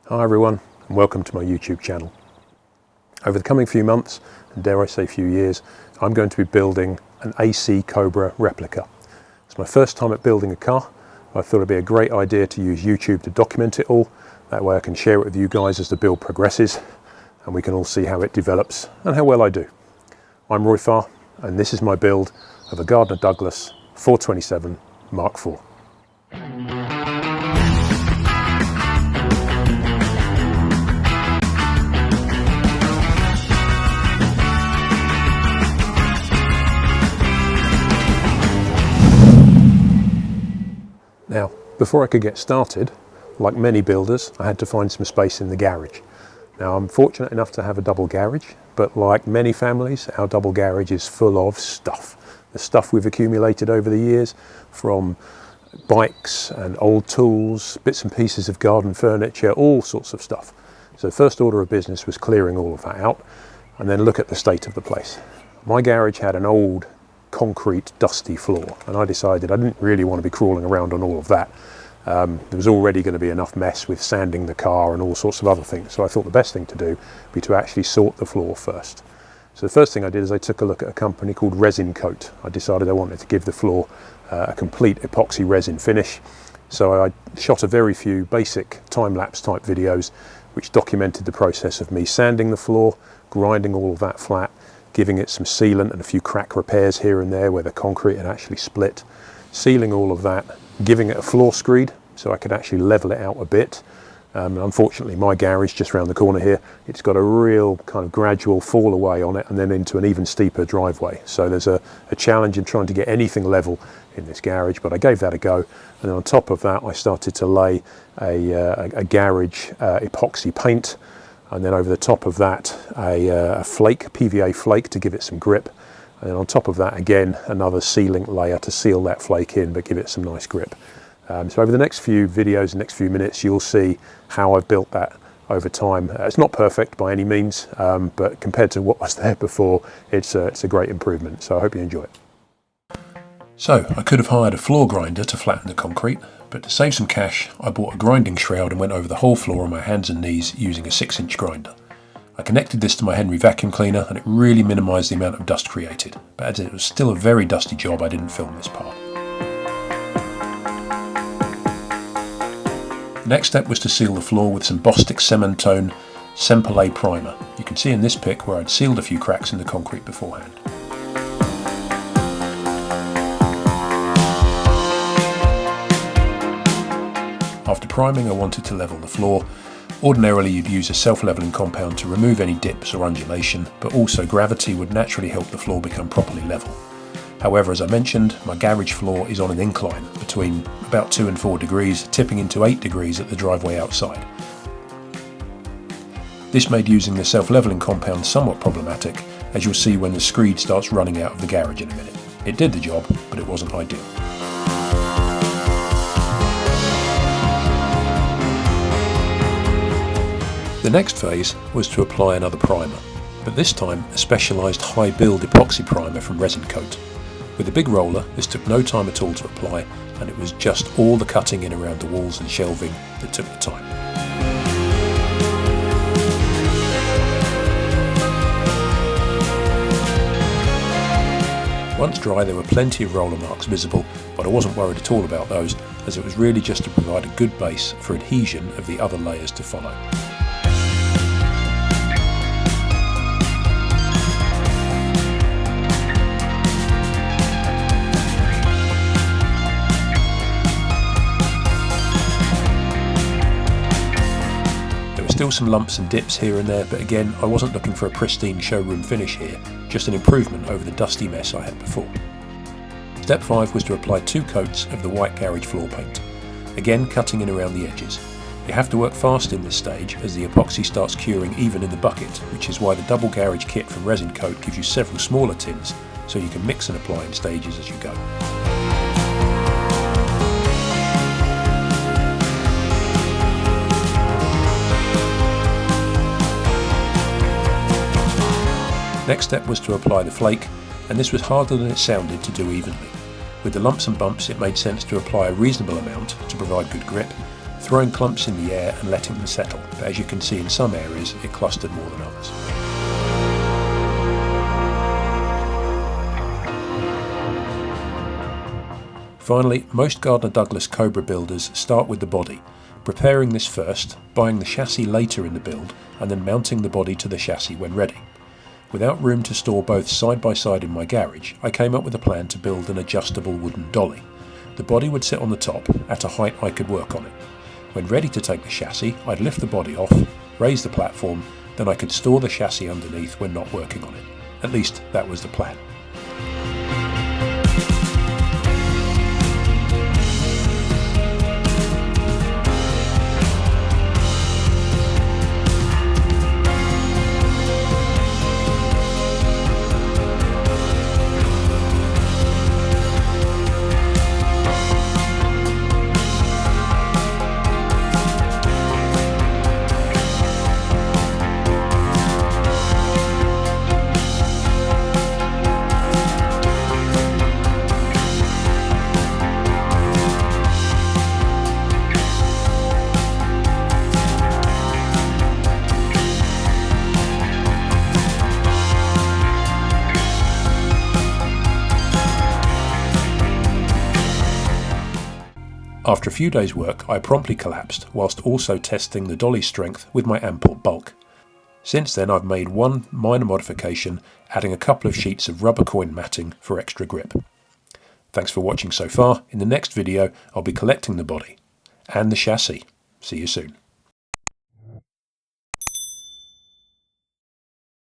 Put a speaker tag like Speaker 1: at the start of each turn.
Speaker 1: Hi everyone, and welcome to my YouTube channel. Over the coming few months, and dare I say few years, I'm going to be building an AC Cobra replica. It's my first time at building a car. I thought it'd be a great idea to use YouTube to document it all. That way I can share it with you guys as the build progresses, and we can all see how it develops and how well I do. I'm Unfa, and this is my build of a Gardner Douglas 427 Mark IV. Now, before I could get started, like many builders, I had to find some space in the garage. Now, I'm fortunate enough to have a double garage, but like many families, our double garage is full of stuff. The stuff we've accumulated over the years, from bikes and old tools, bits and pieces of garden furniture, all sorts of stuff. So the first order of business was clearing all of that out and then look at the state of the place. My garage had an old concrete dusty floor, and I decided I didn't really want to be crawling around on all of that. There was already going to be enough mess with sanding the car and all sorts of other things, so I thought the best thing to do would be to actually sort the floor first. So the first thing I did is I took a look at a company called Resin Coat. I decided I wanted to give the floor a complete epoxy resin finish, so I shot a very few basic time-lapse type videos which documented the process of me sanding the floor, grinding all of that flat, giving it some sealant and a few crack repairs here and there where the concrete had actually split, sealing all of that, giving it a floor screed so I could actually level it out a bit. Unfortunately, my garage just around the corner here, it's got a real kind of gradual fall away on it and then into an even steeper driveway. So there's a challenge in trying to get anything level in this garage, but I gave that a go. And then on top of that, I started to lay a garage epoxy paint, and then over the top of that a flake, PVA flake, to give it some grip, and then on top of that again another sealing layer to seal that flake in but give it some nice grip. So over the next few videos, the next few minutes, you'll see how I've built that over time. It's not perfect by any means, but compared to what was there before, it's a great improvement, so I hope you enjoy it. So I could have hired a floor grinder to flatten the concrete, but to save some cash I bought a grinding shroud and went over the whole floor on my hands and knees using a 6-inch grinder. I connected this to my Henry vacuum cleaner and it really minimised the amount of dust created, but as it was still a very dusty job I didn't film this part. The next step was to seal the floor with some Bostik Cementone Sempalé primer. You can see in this pic where I'd sealed a few cracks in the concrete beforehand. After priming, I wanted to level the floor. Ordinarily you'd use a self-leveling compound to remove any dips or undulation, but also gravity would naturally help the floor become properly level. However, as I mentioned, my garage floor is on an incline between about 2 and 4 degrees, tipping into 8 degrees at the driveway outside. This made using the self-leveling compound somewhat problematic, as you'll see when the screed starts running out of the garage in a minute. It did the job, but it wasn't ideal. The next phase was to apply another primer, but this time a specialised high build epoxy primer from Resin Coat. With a big roller, this took no time at all to apply, and it was just all the cutting in around the walls and shelving that took the time. Once dry, there were plenty of roller marks visible, but I wasn't worried at all about those, as it was really just to provide a good base for adhesion of the other layers to follow. Still some lumps and dips here and there, but again I wasn't looking for a pristine showroom finish here, just an improvement over the dusty mess I had before. Step 5 was to apply 2 coats of the white garage floor paint, again cutting in around the edges. You have to work fast in this stage as the epoxy starts curing even in the bucket, which is why the double garage kit from Resin Coat gives you several smaller tins so you can mix and apply in stages as you go. Next step was to apply the flake, and this was harder than it sounded to do evenly. With the lumps and bumps, it made sense to apply a reasonable amount to provide good grip, throwing clumps in the air and letting them settle, but as you can see in some areas it clustered more than others. Finally, most Gardner Douglas Cobra builders start with the body, preparing this first, buying the chassis later in the build, and then mounting the body to the chassis when ready. Without room to store both side by side in my garage, I came up with a plan to build an adjustable wooden dolly. The body would sit on the top, at a height I could work on it. When ready to take the chassis, I'd lift the body off, raise the platform, then I could store the chassis underneath when not working on it. At least that was the plan. After a few days' work, I promptly collapsed, whilst also testing the dolly's strength with my ample bulk. Since then I've made one minor modification, adding a couple of sheets of rubber coin matting for extra grip. Thanks for watching so far. In the next video I'll be collecting the body and the chassis. See you soon.